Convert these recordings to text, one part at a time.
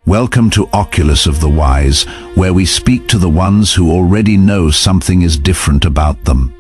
Welcome to Oculus of the Wise, where we speak to the ones who already know something is different about them.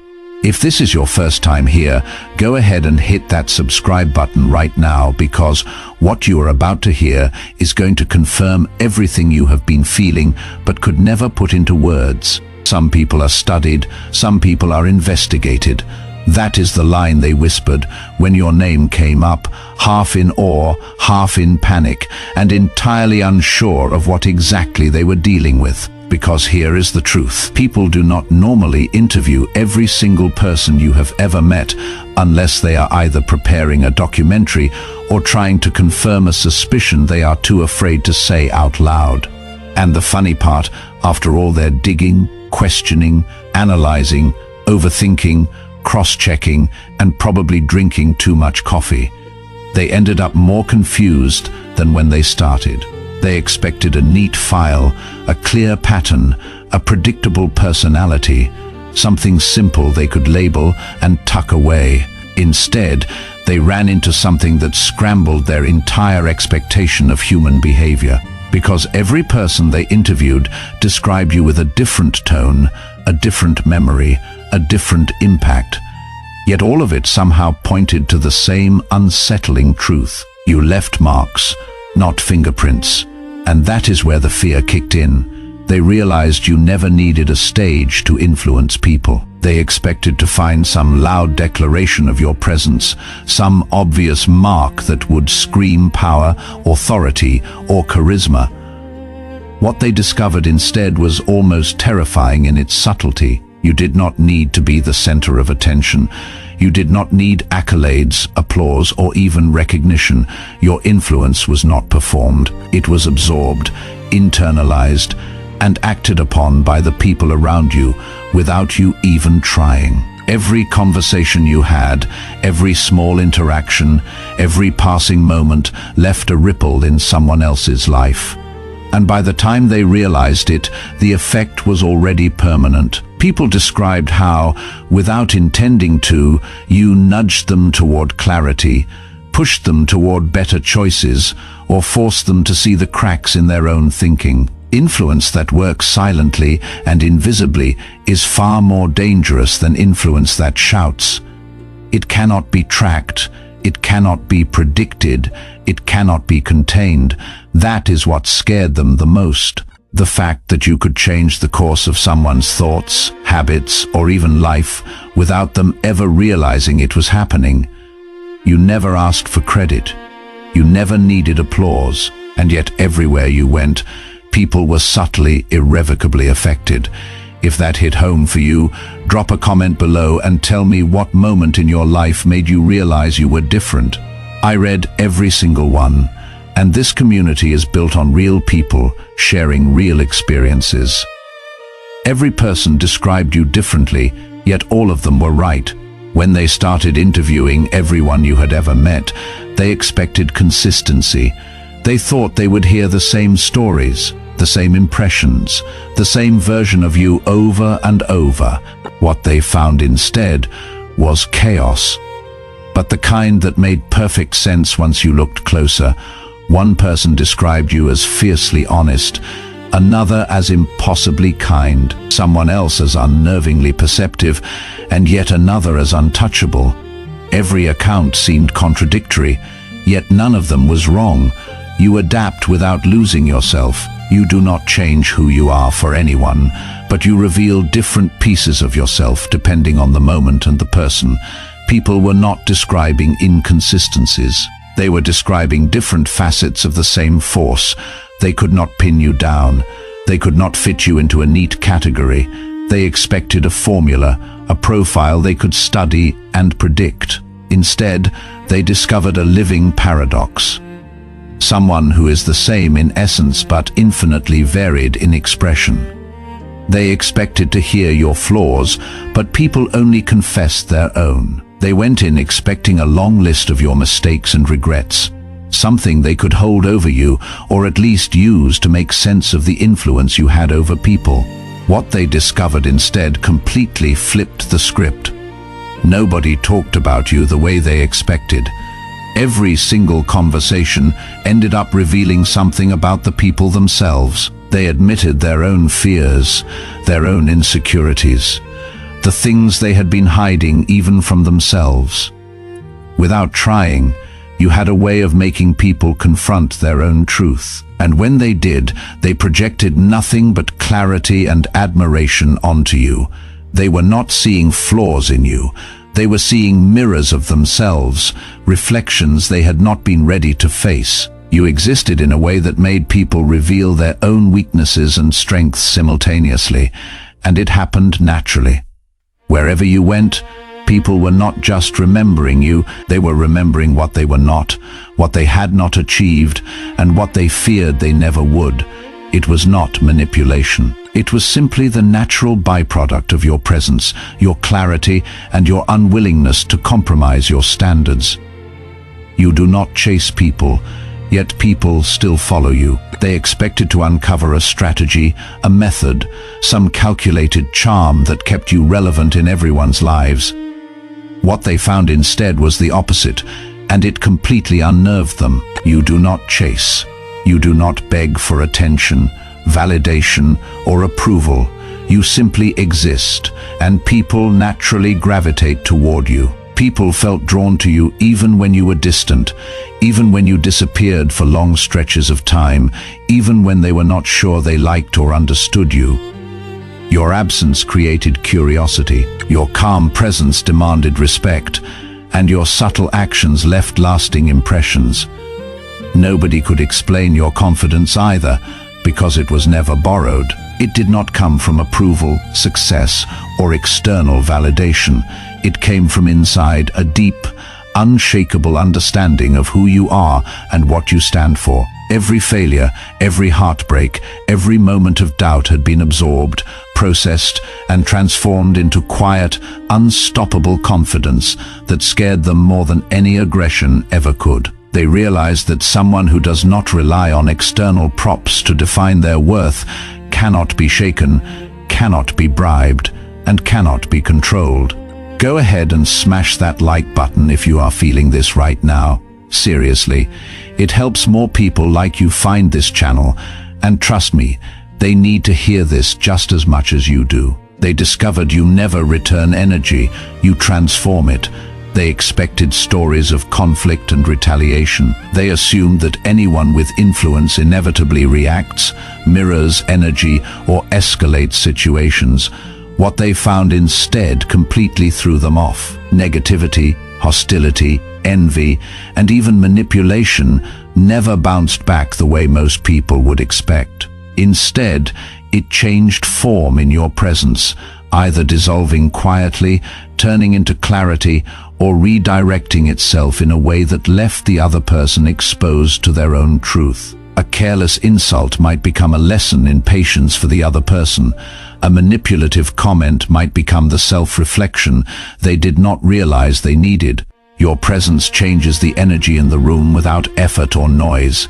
If this is your first time here, go ahead and hit that subscribe button right now, because what you are about to hear is going to confirm everything you have been feeling but could never put into words. Some people are studied, some people are investigated. That is the line they whispered when your name came up, half in awe, half in panic, and entirely unsure of what exactly they were dealing with. Because here is the truth. People do not normally interview every single person you have ever met unless they are either preparing a documentary or trying to confirm a suspicion they are too afraid to say out loud. And the funny part, after all their digging, questioning, analyzing, overthinking, cross-checking, and probably drinking too much coffee, they ended up more confused than when they started. They expected a neat file, a clear pattern, a predictable personality, something simple they could label and tuck away. Instead, they ran into something that scrambled their entire expectation of human behavior. Because every person they interviewed described you with a different tone, a different memory, a different impact. Yet all of it somehow pointed to the same unsettling truth. You left marks, not fingerprints. And that is where the fear kicked in. They realized you never needed a stage to influence people. They expected to find some loud declaration of your presence, some obvious mark that would scream power, authority, or charisma. What they discovered instead was almost terrifying in its subtlety. You did not need to be the center of attention. You did not need accolades, applause, or even recognition. Your influence was not performed. It was absorbed, internalized, and acted upon by the people around you without you even trying. Every conversation you had, every small interaction, every passing moment left a ripple in someone else's life. And by the time they realized it, the effect was already permanent. People described how, without intending to, you nudged them toward clarity, pushed them toward better choices, or forced them to see the cracks in their own thinking. Influence that works silently and invisibly is far more dangerous than influence that shouts. It cannot be tracked. It cannot be predicted. It cannot be contained. That is what scared them the most. The fact that you could change the course of someone's thoughts, habits, or even life without them ever realizing it was happening. You never asked for credit. You never needed applause. And yet everywhere you went, people were subtly, irrevocably affected. If that hit home for you, drop a comment below and tell me what moment in your life made you realize you were different. I read every single one, and this community is built on real people sharing real experiences. Every person described you differently, yet all of them were right. When they started interviewing everyone you had ever met, they expected consistency. They thought they would hear the same stories, the same impressions, the same version of you over and over. What they found instead was chaos. But the kind that made perfect sense once you looked closer. One person described you as fiercely honest, another as impossibly kind, someone else as unnervingly perceptive, and yet another as untouchable. Every account seemed contradictory, yet none of them was wrong. You adapt without losing yourself. You do not change who you are for anyone, but you reveal different pieces of yourself depending on the moment and the person. People were not describing inconsistencies. They were describing different facets of the same force. They could not pin you down. They could not fit you into a neat category. They expected a formula, a profile they could study and predict. Instead, they discovered a living paradox. Someone who is the same in essence but infinitely varied in expression. They expected to hear your flaws, but people only confessed their own. They went in expecting a long list of your mistakes and regrets, something they could hold over you or at least use to make sense of the influence you had over people. What they discovered instead completely flipped the script. Nobody talked about you the way they expected. Every single conversation ended up revealing something about the people themselves. They admitted their own fears, their own insecurities, the things they had been hiding even from themselves. Without trying, you had a way of making people confront their own truth. And when they did, they projected nothing but clarity and admiration onto you. They were not seeing flaws in you. They were seeing mirrors of themselves, reflections they had not been ready to face. You existed in a way that made people reveal their own weaknesses and strengths simultaneously, and it happened naturally. Wherever you went, people were not just remembering you, they were remembering what they were not, what they had not achieved, and what they feared they never would. It was not manipulation. It was simply the natural byproduct of your presence, your clarity, and your unwillingness to compromise your standards. You do not chase people, yet people still follow you. They expected to uncover a strategy, a method, some calculated charm that kept you relevant in everyone's lives. What they found instead was the opposite, and it completely unnerved them. You do not chase. You do not beg for attention, validation, or approval. You simply exist, and people naturally gravitate toward you. People felt drawn to you even when you were distant, even when you disappeared for long stretches of time, even when they were not sure they liked or understood you. Your absence created curiosity, your calm presence demanded respect, and your subtle actions left lasting impressions. Nobody could explain your confidence either, because it was never borrowed. It did not come from approval, success, or external validation. It came from inside, a deep, unshakable understanding of who you are and what you stand for. Every failure, every heartbreak, every moment of doubt had been absorbed, processed, and transformed into quiet, unstoppable confidence that scared them more than any aggression ever could. They realized that someone who does not rely on external props to define their worth cannot be shaken, cannot be bribed, and cannot be controlled. Go ahead and smash that like button if you are feeling this right now. Seriously, it helps more people like you find this channel, and trust me, they need to hear this just as much as you do. They discovered you never return energy, you transform it. They expected stories of conflict and retaliation. They assumed that anyone with influence inevitably reacts, mirrors energy, or escalates situations. What they found instead completely threw them off. Negativity, hostility, envy, and even manipulation never bounced back the way most people would expect. Instead, it changed form in your presence, either dissolving quietly, turning into clarity, or redirecting itself in a way that left the other person exposed to their own truth. A careless insult might become a lesson in patience for the other person. A manipulative comment might become the self-reflection they did not realize they needed. Your presence changes the energy in the room without effort or noise.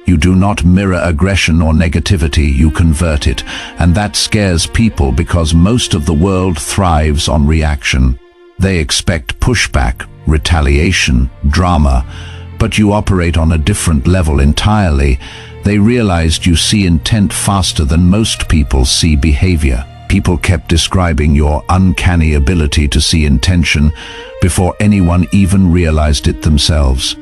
You do not mirror aggression or negativity, you convert it, and that scares people because most of the world thrives on reaction. They expect pushback, retaliation, drama, but you operate on a different level entirely. They realized you see intent faster than most people see behavior. People kept describing your uncanny ability to see intention before anyone even realized it themselves.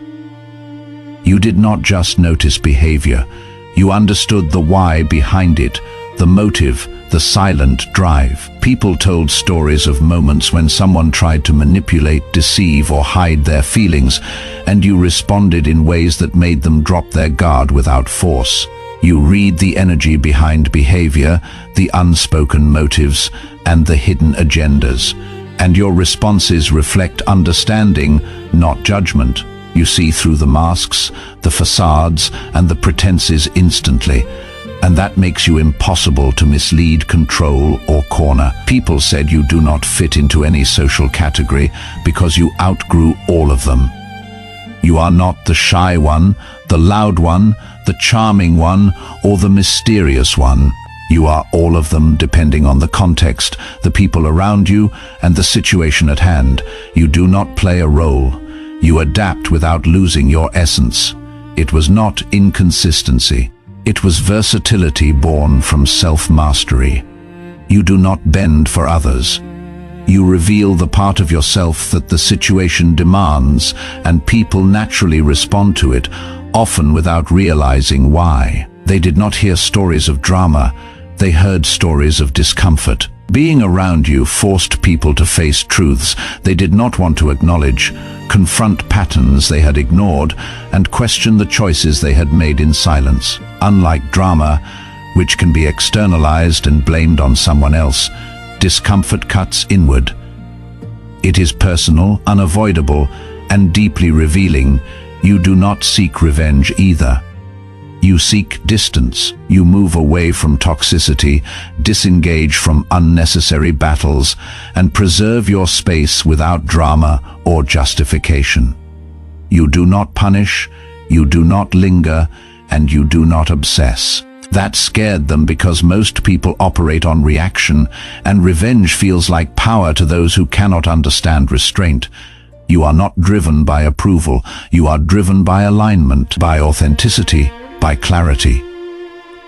You did not just notice behavior, you understood the why behind it, the motive, the silent drive. People told stories of moments when someone tried to manipulate, deceive, or hide their feelings, and you responded in ways that made them drop their guard without force. You read the energy behind behavior, the unspoken motives, and the hidden agendas, and your responses reflect understanding, not judgment. You see through the masks, the facades, and the pretenses instantly, and that makes you impossible to mislead, control, or corner. People said you do not fit into any social category because you outgrew all of them. You are not the shy one, the loud one, the charming one, or the mysterious one. You are all of them depending on the context, the people around you, and the situation at hand. You do not play a role. You adapt without losing your essence. It was not inconsistency. It was versatility born from self-mastery. You do not bend for others. You reveal the part of yourself that the situation demands, and people naturally respond to it, often without realizing why. They did not hear stories of drama, they heard stories of discomfort. Being around you forced people to face truths they did not want to acknowledge, confront patterns they had ignored, and question the choices they had made in silence. Unlike drama, which can be externalized and blamed on someone else, discomfort cuts inward. It is personal, unavoidable, and deeply revealing. You do not seek revenge either. You seek distance. You move away from toxicity, disengage from unnecessary battles, and preserve your space without drama or justification. You do not punish, you do not linger, and you do not obsess. That scared them because most people operate on reaction, and revenge feels like power to those who cannot understand restraint. You are not driven by approval, you are driven by alignment, by authenticity, by clarity.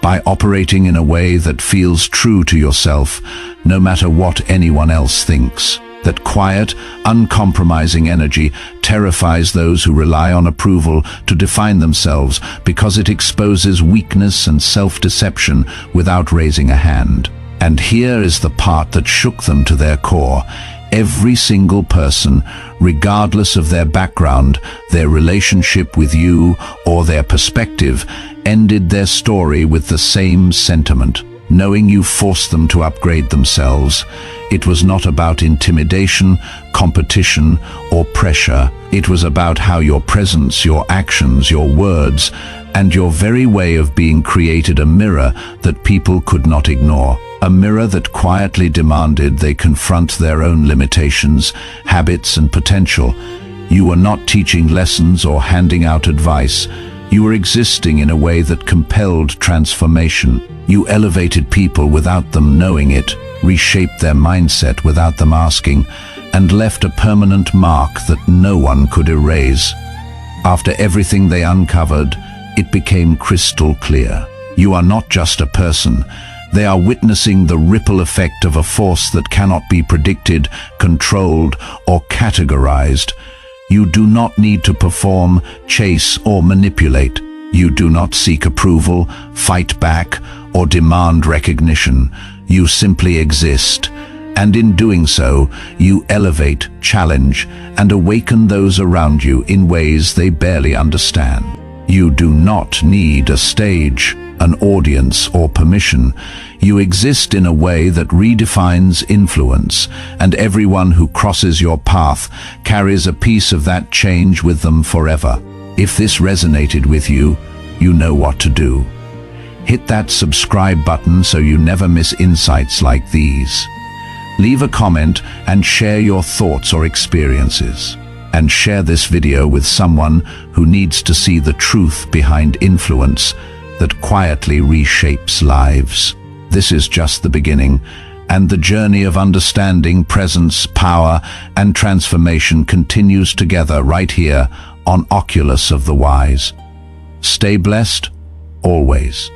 By operating in a way that feels true to yourself, no matter what anyone else thinks. That quiet, uncompromising energy terrifies those who rely on approval to define themselves because it exposes weakness and self-deception without raising a hand. And here is the part that shook them to their core. Every single person, regardless of their background, their relationship with you, or their perspective, ended their story with the same sentiment. Knowing you forced them to upgrade themselves. It was not about intimidation, competition, or pressure. It was about how your presence, your actions, your words, and your very way of being created a mirror that people could not ignore. A mirror that quietly demanded they confront their own limitations, habits, and potential. You were not teaching lessons or handing out advice. You were existing in a way that compelled transformation. You elevated people without them knowing it, reshaped their mindset without them asking, and left a permanent mark that no one could erase. After everything they uncovered, it became crystal clear. You are not just a person. They are witnessing the ripple effect of a force that cannot be predicted, controlled, or categorized. You do not need to perform, chase, or manipulate. You do not seek approval, fight back, or demand recognition. You simply exist. And in doing so, you elevate, challenge, and awaken those around you in ways they barely understand. You do not need a stage, an audience, or permission. You exist in a way that redefines influence, and everyone who crosses your path carries a piece of that change with them forever. If this resonated with you, you know what to do. Hit that subscribe button so you never miss insights like these. Leave a comment and share your thoughts or experiences. And share this video with someone who needs to see the truth behind influence that quietly reshapes lives. This is just the beginning, and the journey of understanding, presence, power, and transformation continues together right here on Oculus of the Wise. Stay blessed, always.